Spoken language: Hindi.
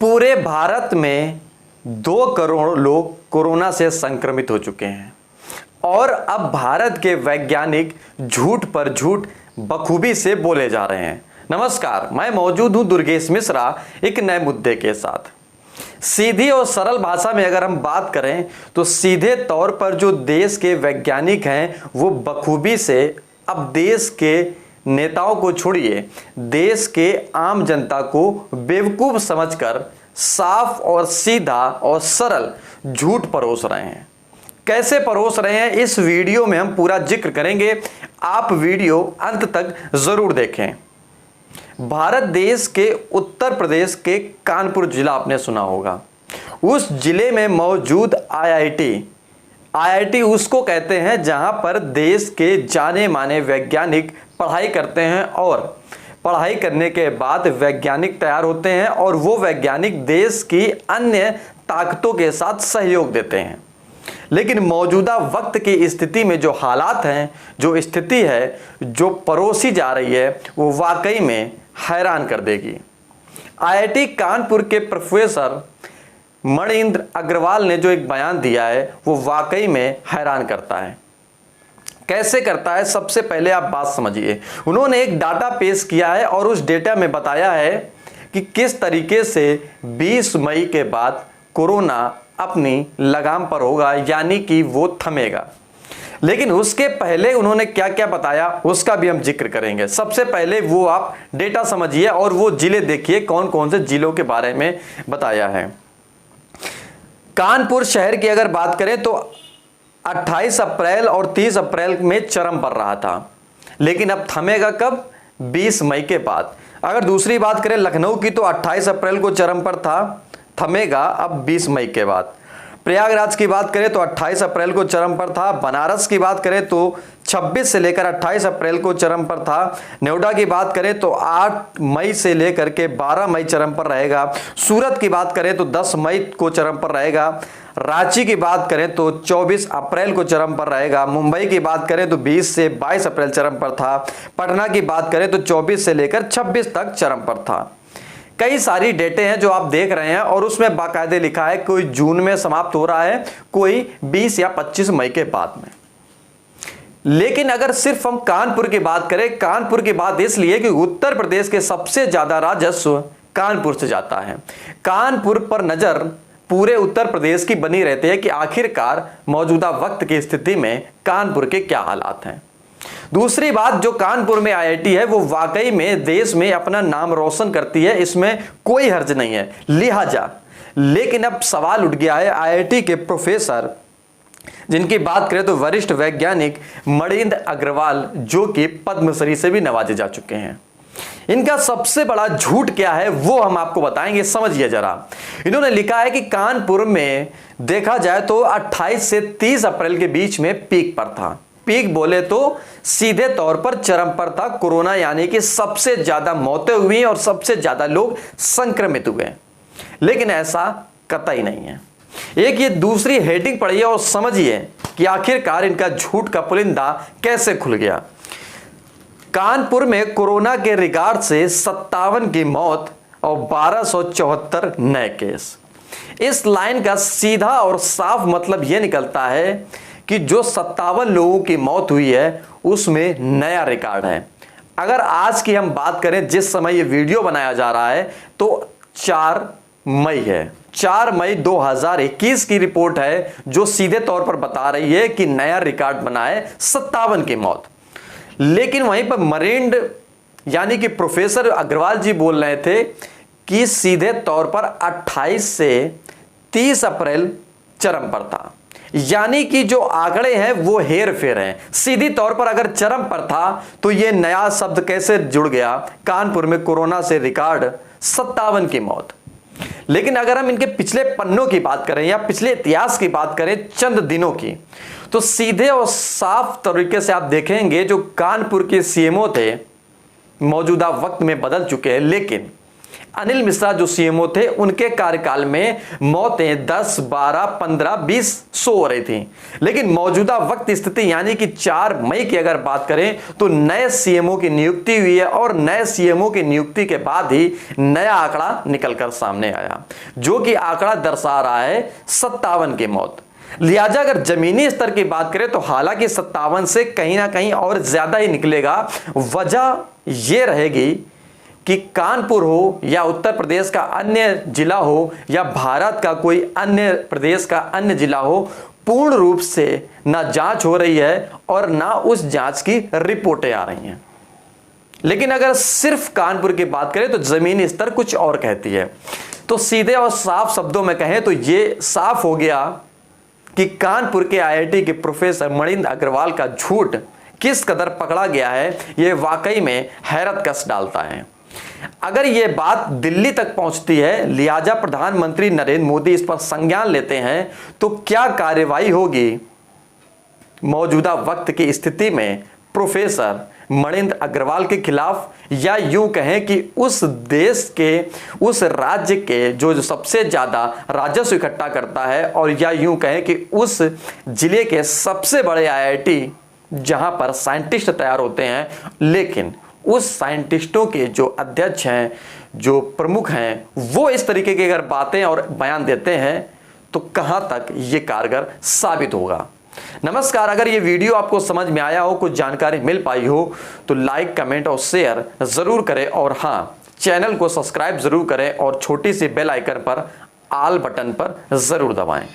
पूरे भारत में 2 करोड़ लोग कोरोना से संक्रमित हो चुके हैं और अब भारत के वैज्ञानिक झूठ पर झूठ बखूबी से बोले जा रहे हैं। नमस्कार, मैं मौजूद हूं दुर्गेश मिश्रा एक नए मुद्दे के साथ। सीधी और सरल भाषा में अगर हम बात करें तो सीधे तौर पर जो देश के वैज्ञानिक हैं वो बखूबी से अब देश के नेताओं को छोड़िए, देश के आम जनता को बेवकूफ समझकर साफ और सीधा और सरल झूठ परोस रहे हैं। कैसे परोस रहे हैं इस वीडियो में हम पूरा जिक्र करेंगे, आप वीडियो अंत तक जरूर देखें। भारत देश के उत्तर प्रदेश के कानपुर जिला आपने सुना होगा। उस जिले में मौजूद आईआईटी उसको कहते हैं जहां पर देश के जाने माने वैज्ञानिक पढ़ाई करते हैं और पढ़ाई करने के बाद वैज्ञानिक तैयार होते हैं और वो वैज्ञानिक देश की अन्य ताकतों के साथ सहयोग देते हैं। लेकिन मौजूदा वक्त की स्थिति में जो हालात हैं, जो स्थिति है जो परोसी जा रही है, वो वाकई में हैरान कर देगी। आईआईटी कानपुर के प्रोफेसर मणिंद्र अग्रवाल ने जो एक बयान दिया है वो वाकई में हैरान करता है। कैसे करता है, सबसे पहले आप बात समझिए। उन्होंने एक डाटा पेश किया है और उस डेटा में बताया है कि किस तरीके से 20 मई के बाद कोरोना अपनी लगाम पर होगा, यानी कि वो थमेगा। लेकिन उसके पहले उन्होंने क्या क्या बताया उसका भी हम जिक्र करेंगे। सबसे पहले वो आप डेटा समझिए और वो जिले देखिए, कौन कौन से जिलों के बारे में बताया है। कानपुर शहर की अगर बात करें तो 28 अप्रैल और 30 अप्रैल में चरम पर रहा था, लेकिन अब थमेगा कब? 20 मई के बाद। अगर दूसरी बात करें लखनऊ की तो 28 अप्रैल को चरम पर था, थमेगा अब 20 मई के बाद। प्रयागराज की बात करें तो 28 अप्रैल को चरम पर था। बनारस की बात करें तो 26 से लेकर 28 अप्रैल को चरम पर था। नोएडा की बात करें तो 8 मई से लेकर के 12 मई चरम पर रहेगा। सूरत की बात करें तो 10 मई को चरम पर रहेगा। रांची की बात करें तो 24 अप्रैल को चरम पर रहेगा। मुंबई की बात करें तो 20 से 22 अप्रैल चरम पर था। पटना की बात करें तो 24 से लेकर 26 तक चरम पर था। कई सारी डेटे हैं जो आप देख रहे हैं और उसमें बाकायदे लिखा है कोई जून में समाप्त हो रहा है, कोई 20 या 25 मई के बाद में। लेकिन अगर सिर्फ हम कानपुर की बात करें, कानपुर की बात इसलिए कि उत्तर प्रदेश के सबसे ज्यादा राजस्व कानपुर से जाता है। कानपुर पर नजर पूरे उत्तर प्रदेश की बनी रहती है कि आखिरकार मौजूदा वक्त की स्थिति में कानपुर के क्या हालात हैं। दूसरी बात, जो कानपुर में आईआईटी है वो वाकई में देश में अपना नाम रोशन करती है, इसमें कोई हर्ज नहीं है। लिहाजा लेकिन अब सवाल उठ गया है आईआईटी के प्रोफेसर, जिनकी बात करें तो वरिष्ठ वैज्ञानिक मणिंद्र अग्रवाल, जो कि पद्मश्री से भी नवाजे जा चुके हैं। इनका सबसे बड़ा झूठ क्या है वो हम आपको बताएंगे, समझिए जरा। इन्होंने लिखा है कि कानपुर में देखा जाए तो 28 से 30 अप्रैल के बीच में पीक पर था। पीक बोले तो सीधे तौर पर चरम पर था कोरोना, यानी कि सबसे ज्यादा मौतें हुई और सबसे ज्यादा लोग संक्रमित हुए। लेकिन ऐसा कतई नहीं है। एक ये दूसरी हेडिंग पढ़िए और समझिए कि आखिरकार इनका झूठ का पुलिंदा कैसे खुल गया। कानपुर में कोरोना के रिकॉर्ड से 57 की मौत और 1274 नए केस। इस लाइन का सीधा और साफ मतलब यह निकलता है कि जो 57 लोगों की मौत हुई है उसमें नया रिकॉर्ड है। अगर आज की हम बात करें, जिस समय ये वीडियो बनाया जा रहा है तो 4 मई है। 4 मई 2021 की रिपोर्ट है जो सीधे तौर पर बता रही है कि नया रिकॉर्ड बना है 57 की मौत। लेकिन वहीं पर मणिंद्र यानी कि प्रोफेसर अग्रवाल जी बोल रहे थे कि सीधे तौर पर 28 से 30 अप्रैल चरम पर था, यानी कि जो आंकड़े हैं वो हेर फेर हैं। सीधी तौर पर अगर चरम पर था तो ये नया शब्द कैसे जुड़ गया कानपुर में कोरोना से रिकॉर्ड 57 की मौत। लेकिन अगर हम इनके पिछले पन्नों की बात करें या पिछले इतिहास की बात करें चंद दिनों की, तो सीधे और साफ तरीके से आप देखेंगे जो कानपुर के सीएमओ थे मौजूदा वक्त में बदल चुके हैं, लेकिन अनिल मिश्रा जो सीएमओ थे उनके कार्यकाल में मौतें 10, 12, 15, 20, 100 हो रही थी। लेकिन मौजूदा वक्त स्थिति यानी कि 4 मई की अगर बात करें तो नए सीएमओ की नियुक्ति हुई है और नए सीएमओ की नियुक्ति के बाद ही नया आंकड़ा निकलकर सामने आया, जो कि आंकड़ा दर्शा रहा है 57 की मौत। लिहाजा अगर जमीनी स्तर की बात करें तो हालांकि 57 से कहीं ना कहीं और ज्यादा ही निकलेगा। वजह यह रहेगी कि कानपुर हो या उत्तर प्रदेश का अन्य जिला हो या भारत का कोई अन्य प्रदेश का अन्य जिला हो, पूर्ण रूप से ना जांच हो रही है और ना उस जांच की रिपोर्टें आ रही हैं। लेकिन अगर सिर्फ कानपुर की बात करें तो जमीनी स्तर कुछ और कहती है। तो सीधे और साफ शब्दों में कहें तो यह साफ हो गया कि कानपुर के आईआईटी के प्रोफेसर मणिंद्र अग्रवाल का झूठ किस कदर पकड़ा गया है, यह वाकई में हैरत कस डालता है। अगर यह बात दिल्ली तक पहुंचती है, लिहाजा प्रधानमंत्री नरेंद्र मोदी इस पर संज्ञान लेते हैं, तो क्या कार्रवाई होगी मौजूदा वक्त की स्थिति में प्रोफेसर मणिंद्र अग्रवाल के खिलाफ, या यूं कहें कि उस देश के, उस राज्य के जो सबसे ज्यादा राजस्व इकट्ठा करता है, और या यूं कहें कि उस जिले के सबसे बड़े आईआईटी जहां पर साइंटिस्ट तैयार होते हैं, लेकिन उस साइंटिस्टों के जो अध्यक्ष हैं, जो प्रमुख हैं, वो इस तरीके की अगर बातें और बयान देते हैं तो कहां तक ये कारगर साबित होगा। नमस्कार, अगर ये वीडियो आपको समझ में आया हो, कुछ जानकारी मिल पाई हो, तो लाइक, कमेंट और शेयर जरूर करें, और हाँ, चैनल को सब्सक्राइब जरूर करें और छोटी सी बेल आइकन पर ऑल बटन पर जरूर दबाएं।